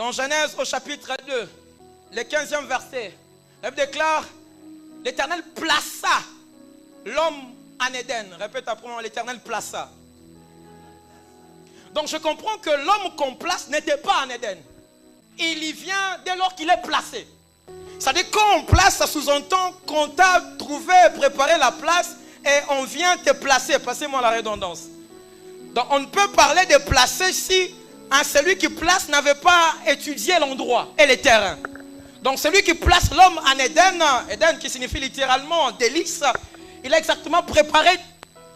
Dans Genèse au chapitre 2, le 15e verset, la Bible déclare, l'Éternel plaça l'homme en Éden. Répète après moi, l'Éternel plaça. Donc je comprends que l'homme qu'on place n'était pas en Éden. Il y vient dès lors qu'il est placé. C'est-à-dire quand on place, ça sous-entend qu'on t'a trouvé, préparé la place et on vient te placer. Passez-moi la redondance. Donc on ne peut parler de placer si celui qui place n'avait pas étudié l'endroit et les terrains. Donc celui qui place l'homme en Éden, Éden qui signifie littéralement délice, il a exactement préparé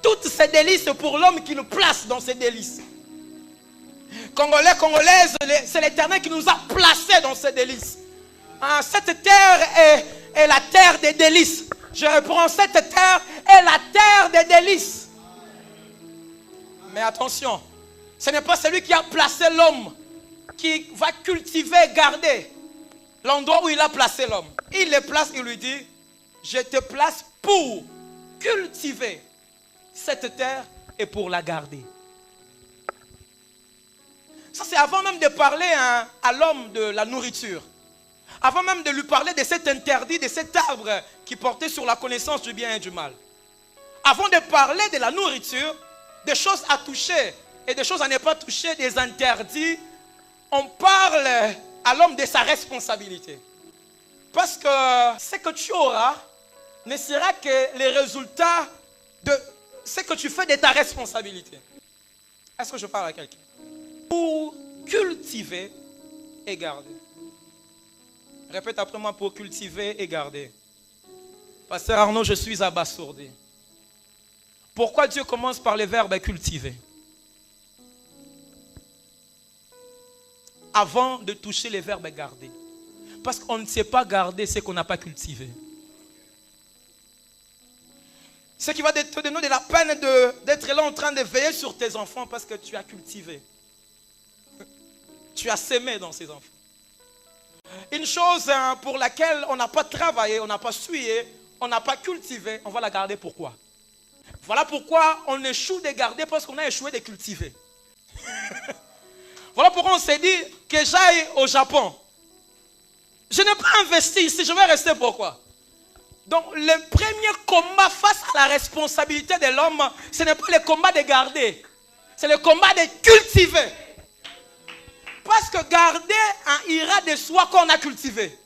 toutes ces délices pour l'homme qui le place dans ces délices. Congolais, Congolaises, c'est l'Éternel qui nous a placés dans ces délices. Cette terre est la terre des délices. Je reprends, cette terre est la terre des délices. Mais attention, ce n'est pas celui qui a placé l'homme qui va cultiver, garder l'endroit où il a placé l'homme. Il le place, il lui dit, je te place pour cultiver cette terre et pour la garder. Ça, c'est avant même de parler à l'homme de la nourriture. Avant même de lui parler de cet interdit, de cet arbre qui portait sur la connaissance du bien et du mal. Avant de parler de la nourriture, des choses à toucher et des choses à ne pas toucher, des interdits, on parle à l'homme de sa responsabilité. Parce que ce que tu auras ne sera que les résultats de ce que tu fais de ta responsabilité. Est-ce que je parle à quelqu'un? Pour cultiver et garder. Répète après moi, pour cultiver et garder. Pasteur Arnaud, je suis abasourdi. Pourquoi Dieu commence par le verbe cultiver? Avant de toucher le verbe garder. Parce qu'on ne sait pas garder ce qu'on n'a pas cultivé. Ce qui va te donner de la peine d'être là en train de veiller sur tes enfants parce que tu as cultivé. Tu as sémé dans ces enfants. Une chose pour laquelle on n'a pas travaillé, on n'a pas sué, on n'a pas cultivé, on va la garder pourquoi? Voilà pourquoi on échoue de garder parce qu'on a échoué de cultiver. Voilà pourquoi on s'est dit que j'aille au Japon. Je n'ai pas investi ici, je vais rester pourquoi? Donc le premier combat face à la responsabilité de l'homme, ce n'est pas le combat de garder, c'est le combat de cultiver. Parce que garder ira de soi qu'on a cultivé.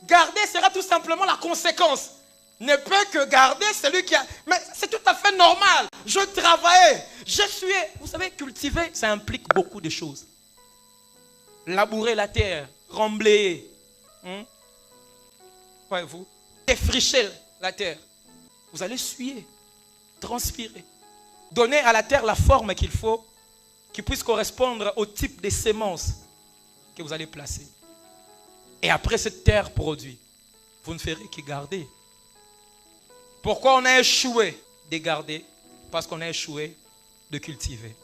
Garder sera tout simplement la conséquence. Ne peut que garder celui qui a... Mais c'est tout à fait normal. Je travaillais, je suis... Vous savez, cultiver, ça implique beaucoup de choses. Labourer la terre, remblayer. Voyez-vous, défricher la terre. Vous allez suer, transpirer. Donner à la terre la forme qu'il faut, qui puisse correspondre au type de semences que vous allez placer. Et après cette terre produit, vous ne ferez que garder. Pourquoi on a échoué de garder? Parce qu'on a échoué de cultiver.